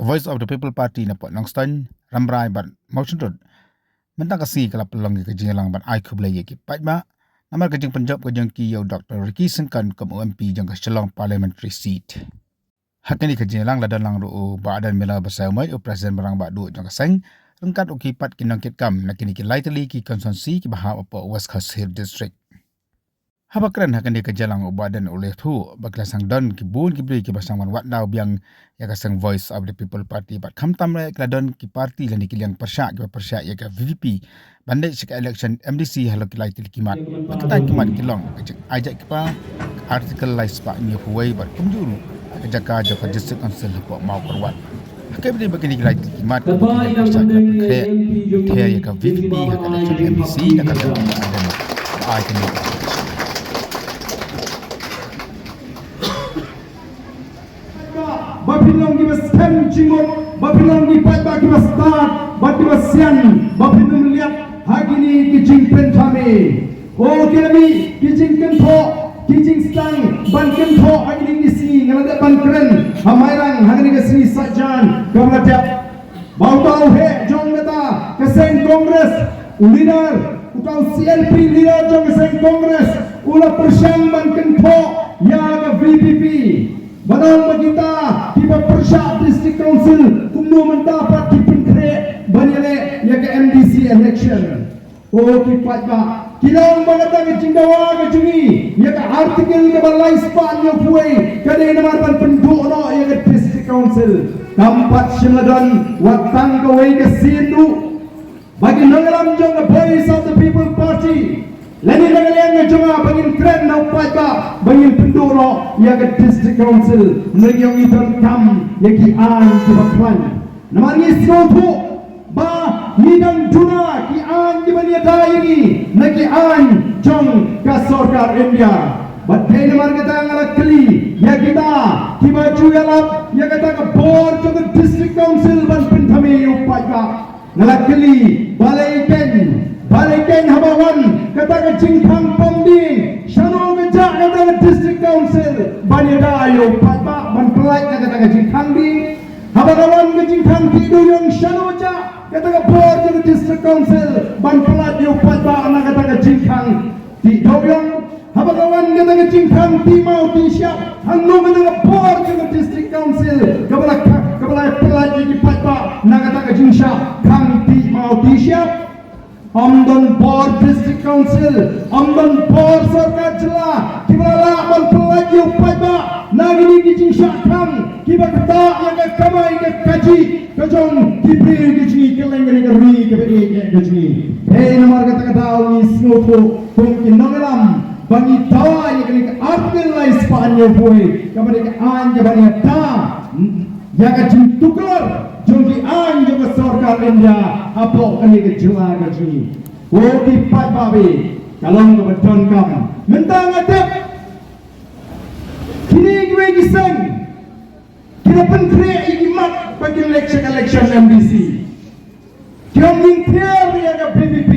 Voice of the People Party na pot Longston ramrai ban motion road mentang kasi kalap pelong ke jingalang ban ai khublai ye ki patma namar ke jing Punjab ke jing ki yo Dr. Ricky Sengkan kem OMP jang ke Shillong parliamentary seat hakani ke jingalang ladan lang ru badan mela basai mai presiden barang ba du jang ke seng rengkat uki pat kinang kit kam nakini ki Tylli ki konsensi ki bahap apa West Coast Hill District habakran hakani ke jalang badan oleh tu baklasang don ki bun ki bri ki basang wan wat dau biang ya kasang Voice of the People Party bat kham tam re kladon ki parti lani ki liang persya ya ka VVP bandai sik election MDC halo ki lai til kimat bakatan kimat kilong ajak ki pa artikel lai spa ni huwei bat kumjuru jaka jaka district council po mau korwat hakai bri bakini ki lai til kimat ki liang persya ka Khreh Ther ya ka VVP ya ka election MDC na ka ai kini Bapilong di baskem cimot, bapilong di pat bagi start, bagi basian, bapilong lihat hagini kijing pentame. Oh kami kijing kento, kijing stang, ban kento hagini kisi, ngalada ban keren, hamairang hagini kisi sajan, kamlatiap. Bau tahu he jong neta keseng kongres, leader, utau CLP leader jong keseng kongres, ulah persyang ban kento, ya ke VPP. Manang magita tiba persyak district council kumno mendapat di Khreh banyale ya ke MDC election. Oh kipat ba kilang bagata ke cindawa ke jungi ya ke artikel ke balai span yo puai kade namarban penduk no ya ke district council kampat syengadon watang ke wei ke sindu bagi nangalam jong ke Voice of the People Party. Lani nangalang jonga bangin kren na upat ba bangin penduro ya ke district council nagyong iton kam yaki an ki baklan namangi sopo ba nidang duna ki an ki bania dayangi nagi an jong ka sarkar India bat kay namar kata ngarak kali ya kita ki baju yalap ya kata ke board jong district council ban pentami upat ba ngarak kali balai ken habawan kata ke jingkang pomding syano ngejak kata ke district council bani dayo patba ban pelai kata ke jingkang ding habawan ke jingkang tidu yang syano jak kata ke board ke district council ban pelai yo patba anak kata ke jingkang tidu yang habawan kata ke jingkang timau ti siap hangno kata ke board ke district council kepala pelai di patba nak kata ke jingsyap kang timau ti siap Amdan board district council, amdan board sarkar jela, kibala amal pelagi upai ba, nagini kijing syakam, kiba kata yang kamai ke kaji, kajong kibri kijing keleng keri keberi kijing. Hei namar kata ni snopo, tungkin nangalam, bagi tawa yang kini artikel lai spanyo boy, kabari ke anja bani ta, yang kajing tukar. Jumpi an juga sarkar India apa kali ke jela gaji. Oh di pat babi kalau ke beton kam mentang adab kini gue kisang kita Khreh ikimat bagi election MDC kita minter ya ke PPP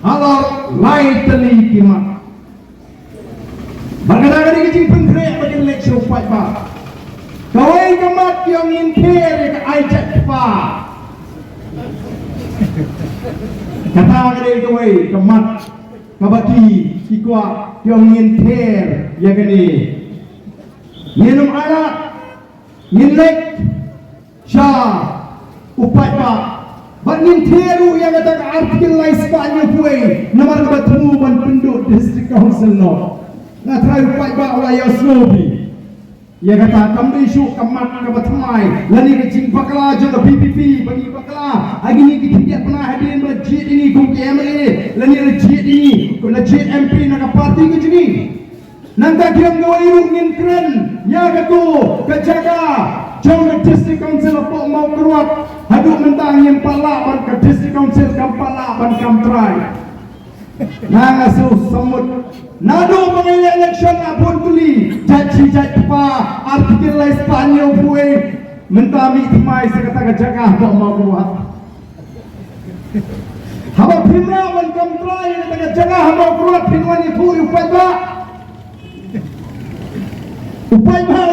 Halor lai Tylli ikimat berkata kali ke Khreh bagi election pat babi kawai kemat yang inter ke ajak pa kata kali kawai kemat kabati kikwa yang inter ya kini minum anak minlek syah upat pa bat interu yang kata artikel lai spanya puai namar bertemu ban penduduk district council no ngatrai upat pa oleh Yosnobi. Ya kata kami isu kemat ke bertemai lani kecing bakla jong PPP bagi bakla agini kita tidak pernah hadir masjid ini kum KMA lani masjid ini kum masjid MP nak parti ke sini nanta diam gawayu ngin keren ya katu kejaga jong district council apa mau keruat haduk mentang yang pala ban ke district council kampala ban kamtrai nangasuh semut nado pengelak election apun tuli jaji pa artikel lai Spanyol puai mentami timai sekata kejaga tak mau keluar haba pimra wan kamtrai kata kejaga mau keluar pinwan itu upai ba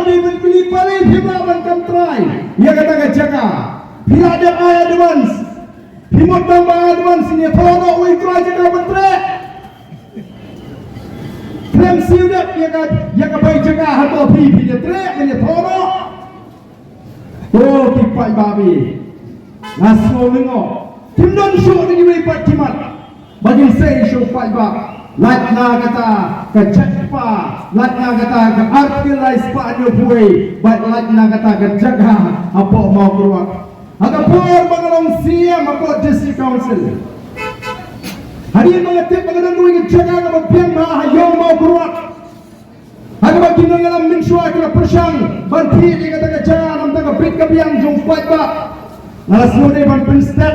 ni beli balik hima ban kamtrai ia kata ke jaga bila ada advance himut tambah advance ni thono ui trai jaga bentre krem siudak ia ka bai jaga hato pi dia trek dia thono oh kipai babi naso lengo timdon show ni Kiwei pat kimat bagi saya show pai bab latna kata ke cekpa latna kata ke artilais pa nyo buai bat latna kata ke jaga apa mau keluar aga por bangalong siam apa district council hari mengatip bangalong duit jaga ke biang ma hayo mau keluar aga bagi ngalam mensua ke persang banti dia kata ke jaga nam ta ke brit ke biang jong pai bab nalasone ban prinstat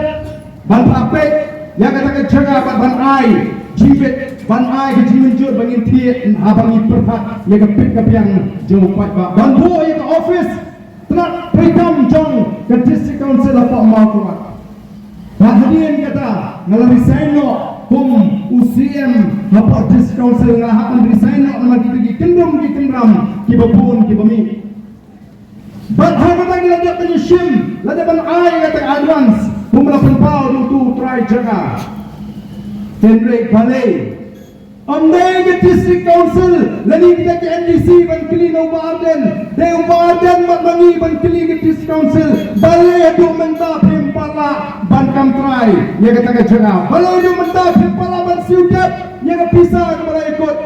ban apek yang kata ke jaga ban ai jibet ban ai ke jimenjur bangin thiet abang iperhat ya ke pit ke piang jong pat ba ban bo ya ke office trat pritam jong ke district council apa mau kuat bah hadirin kata ngalam resign no kum UCM apa district council ngahakan resign no nama kita kendrum ki kendram ki babun ki bami ban ha kata kita dia penyusim lada ban ai kata advance pumla penpau tu try jaga Kendrek balai Amdai ke district council lagi kita ke NDC ban kili no barden de barden mat bangi ban kili ke district council balai adu menta pempala ban kamtrai ya kata ke jaga balai adu menta pempala ban siudat ya ke pisah ke balai ikut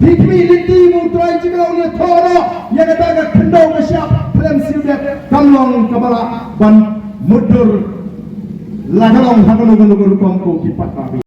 Hikmi linti mu try jaga ni thoro ya kata ke kendau ke siap plan siudat kamlong ke bala ban mudur lagalong hakono gono kom ko kipat babi